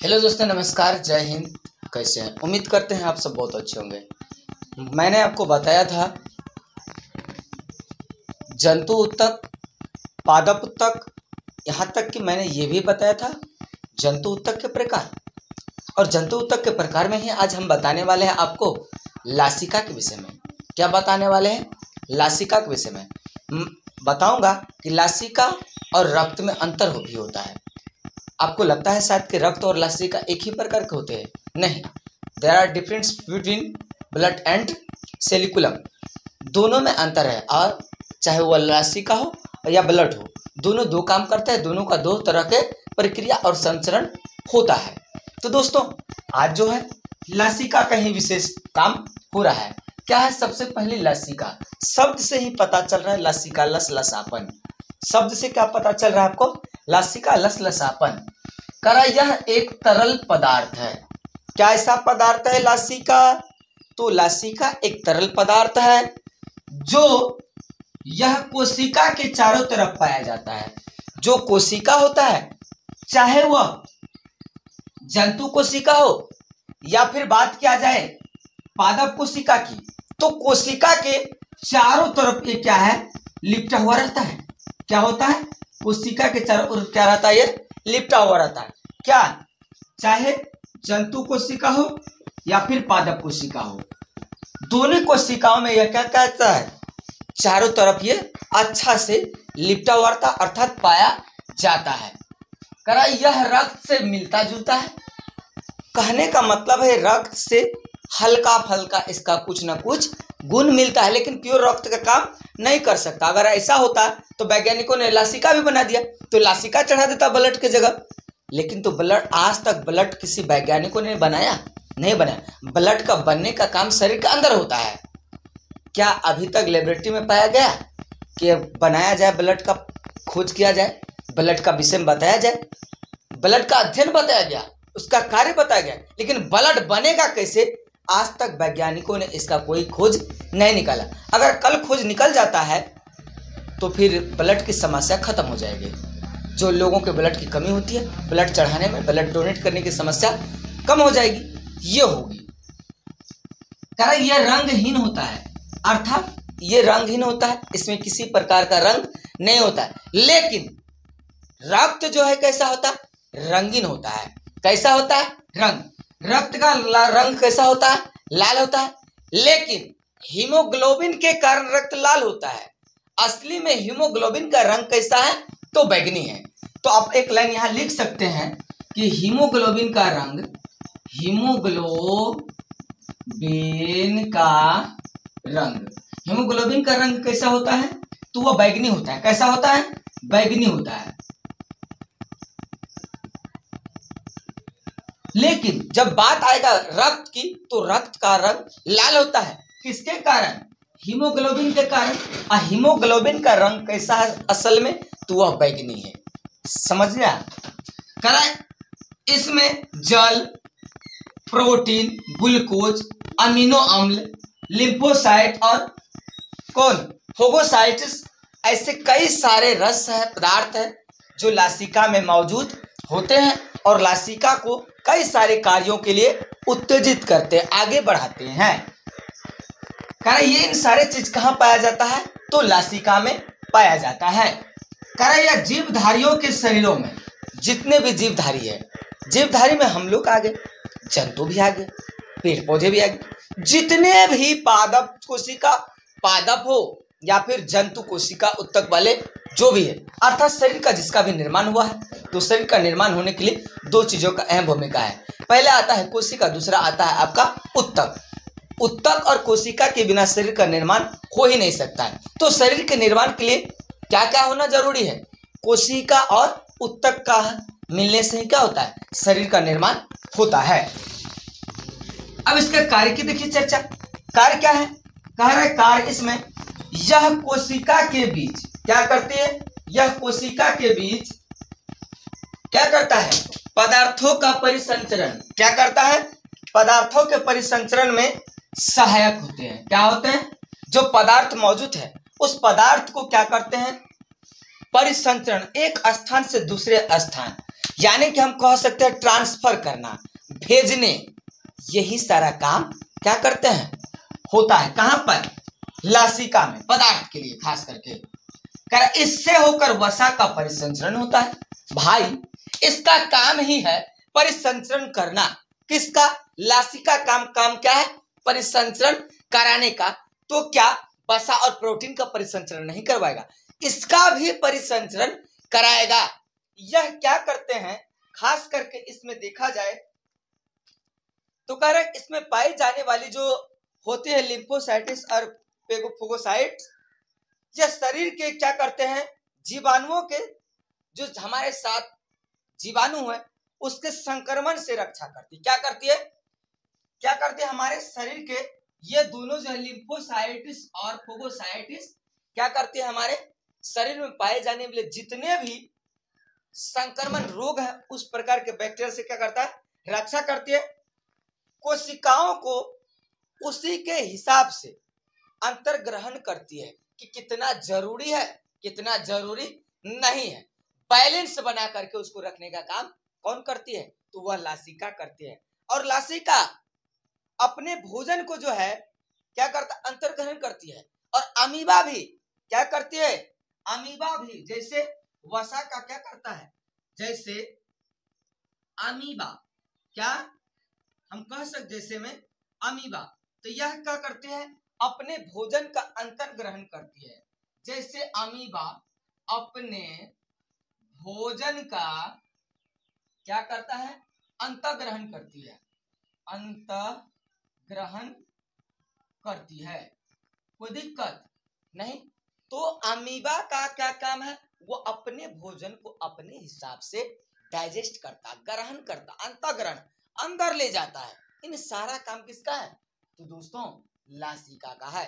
Hello दोस्तों, नमस्कार, जय हिंद। कैसे हैं? उम्मीद करते हैं आप सब बहुत अच्छे होंगे। मैंने आपको बताया था जंतु उत्तक, पादप उत्तक, यहाँ तक कि मैंने ये भी बताया था जंतु उत्तक के प्रकार। और जंतु उत्तक के प्रकार में ही आज हम बताने वाले हैं आपको लासिका के विषय में। क्या बताने वाले हैं? लासिका के विषय में बताऊंगा कि लासिका और रक्त में अंतर भी होता है। आपको लगता है शायद कि रक्त और लासिका एक ही प्रकार के होते हैं। नहीं, there are difference between blood and सेलिकुलम। दोनों में अंतर है, और चाहे वह लासिका हो या ब्लड हो, दोनों दो काम करते हैं। दोनों का दो तरह के प्रक्रिया और संचरण होता है। तो दोस्तों, आज जो है लासिका का ही विशेष काम हो रहा है। क्या है? सबसे पहले लासिका शब्द से ही पता चल रहा है। लासिका लसलसापन शब्द से क्या पता चल रहा है आपको? लासिका लसलसापन। करा यह एक तरल पदार्थ है। क्या ऐसा पदार्थ है लासिका? तो लासिका एक तरल पदार्थ है जो यह कोशिका के चारों तरफ पाया जाता है। जो कोशिका होता है, चाहे वह जंतु कोशिका हो या फिर बात किया जाए पादप कोशिका की, तो कोशिका के चारों तरफ ये क्या है? लिपटा हुआ रहता है। क्या होता है? कोशिका के चारों ओर क्या रहता है? ये लिपटा हुआ रहता है। क्या? चाहे जंतु कोशिका हो या फिर पादप कोशिका हो, दोनों कोशिकाओं में यह क्या कहता है? चारों तरफ ये अच्छा से लिपटा हुआ रहता है, अर्थात पाया जाता है। करा यह रक्त से मिलता जुलता है। कहने का मतलब है रक्त से हल्का फल्का इसका कुछ ना कुछ गुण मिलता है, लेकिन प्योर रक्त का काम नहीं कर सकता। अगर ऐसा होता तो वैज्ञानिकों ने लासिका भी बना दिया, तो लासिका चढ़ा देता ब्लड की जगह। लेकिन तो ब्लड, आज तक ब्लड किसी वैज्ञानिकों ने बनाया नहीं बनाया। ब्लड का बनने का काम शरीर के अंदर होता है। क्या अभी तक लेबोरेटरी में पाया गया कि बनाया जाए, ब्लड का खोज किया जाए, ब्लड का विषय में बताया जाए, ब्लड का अध्ययन बताया गया, उसका कार्य बताया गया, लेकिन ब्लड बनेगा कैसे, आज तक वैज्ञानिकों ने इसका कोई खोज नहीं निकाला। अगर कल खोज निकल जाता है तो फिर ब्लड की समस्या खत्म हो जाएगी। जो लोगों के ब्लड की कमी होती है, ब्लड चढ़ाने में, ब्लड डोनेट करने की समस्या कम हो जाएगी। ये होगी। कारण यह रंगहीन होता है, अर्थात ये रंगहीन होता है, इसमें किसी प्रकार का रंग नहीं होता है। लेकिन रक्त जो है कैसा होता है? रंगीन होता है। कैसा होता है? रक्त का रंग कैसा होता है? लाल होता है। लेकिन हीमोग्लोबिन के कारण रक्त लाल होता है। असली में हीमोग्लोबिन का रंग कैसा है? तो बैंगनी है। तो आप एक लाइन यहां लिख सकते हैं कि हीमोग्लोबिन का रंग, हीमोग्लोबिन का रंग कैसा होता है? तो वह बैंगनी होता है। कैसा होता है? बैंगनी होता है। लेकिन जब बात आएगा रक्त की, तो रक्त का रंग लाल होता है। किसके कारण? हीमोग्लोबिन के कारण। और हीमोग्लोबिन का रंग कैसा है असल में? तो वह बैंगनी है। समझ गया? करें इसमें जल, प्रोटीन, ग्लूकोज, अमीनो अम्ल, लिम्फोसाइट और फोगोसाइट्स, ऐसे कई सारे रस है, पदार्थ है जो लासिका में मौजूद होते हैं और लासिका को कई सारे कार्यों के लिए उत्तेजित करते हैं, आगे बढ़ाते हैं। कारण ये इन सारे चीज कहाँ पाया जाता है? तो लासिका में पाया जाता है। कारण यह जीवधारियों के शरीरों में, जितने भी जीवधारी है, जीवधारी में हम लोग आ गए, जंतु भी आ गए, पेड़ पौधे भी आ गए, जितने भी पादप कोशिका, पादप हो या फिर जंतु कोशिका उत्तक वाले जो भी है, अर्थात शरीर का जिसका भी निर्माण हुआ है, तो शरीर का निर्माण होने के लिए दो चीजों का अहम भूमिका है। पहला आता है कोशिका, दूसरा आता है आपका उत्तक। उत्तक और कोशिका के बिना शरीर का निर्माण हो ही नहीं सकता है। तो शरीर के निर्माण के लिए क्या क्या होना जरूरी है? कोशिका और उत्तक का मिलने से ही क्या होता है? शरीर का निर्माण होता है। अब इसका कार्य की देखिए चर्चा। कार्य क्या है? कह रहे कार्य इसमें, यह कोशिका के बीच क्या करती है? यह कोशिका के बीच क्या करता है? पदार्थों का परिसंचरण। क्या करता है? पदार्थों के परिसंचरण में सहायक होते हैं। क्या होते हैं? जो पदार्थ मौजूद है उस पदार्थ को क्या करते हैं? परिसंचरण, एक स्थान से दूसरे स्थान, यानी कि हम कह सकते हैं ट्रांसफर करना, भेजने, यही सारा काम क्या करते हैं, होता है। कहां पर, लासिका में, पदार्थ के लिए खास करके। कर इससे होकर वसा का परिसंचरण होता है। भाई इसका काम ही है परिसंचरण करना। किसका, लासिका काम क्या है, परिसंचरण कराने का। तो क्या वसा और प्रोटीन का परिसंचरण नहीं करवाएगा, इसका भी परिसंचरण कराएगा। यह क्या करते हैं, खास करके इसमें देखा जाए तो कह रहे इसमें पाई जाने वाली जो होती है लिम्फोसाइटिस और फेगोसाइट्स, यह शरीर के क्या करते हैं, जीवाणुओं के, जो हमारे साथ जीवाणु है उसके संक्रमण से रक्षा करती। क्या करती है, क्या करती है, हमारे शरीर के ये दोनों जो है लिम्फोसाइटिस और फोगोसाइटिस क्या करती है, हमारे शरीर में पाए जाने वाले जितने भी संक्रमण रोग है उस प्रकार के बैक्टीरिया से क्या करता है, रक्षा करती है। कोशिकाओं को उसी के हिसाब से अंतर ग्रहण करती है कि कितना जरूरी है कितना जरूरी नहीं है। बैलेंस बना करके उसको रखने का काम कौन करती है, तो वह लासिका करती है। और लासिका अपने भोजन को जो है क्या करता, अंतर ग्रहण करती है। और अमीबा भी क्या करती है, अमीबा भी जैसे वसा का क्या करता है, जैसे अमीबा, क्या हम कह सकते जैसे में अमीबा, तो यह क्या करते हैं, अपने भोजन का अंतर ग्रहण करती है। जैसे अमीबा अपने भोजन का क्या करता है, अंतर ग्रहण करती है, अंतर ग्रहण करती है, कोई दिक्कत नहीं। तो अमीबा का क्या काम है, वो अपने भोजन को अपने हिसाब से डाइजेस्ट करता, ग्रहण करता, अंतःग्रहण अंदर ले जाता है। इन सारा काम किसका है, तो दोस्तों लासिका का है।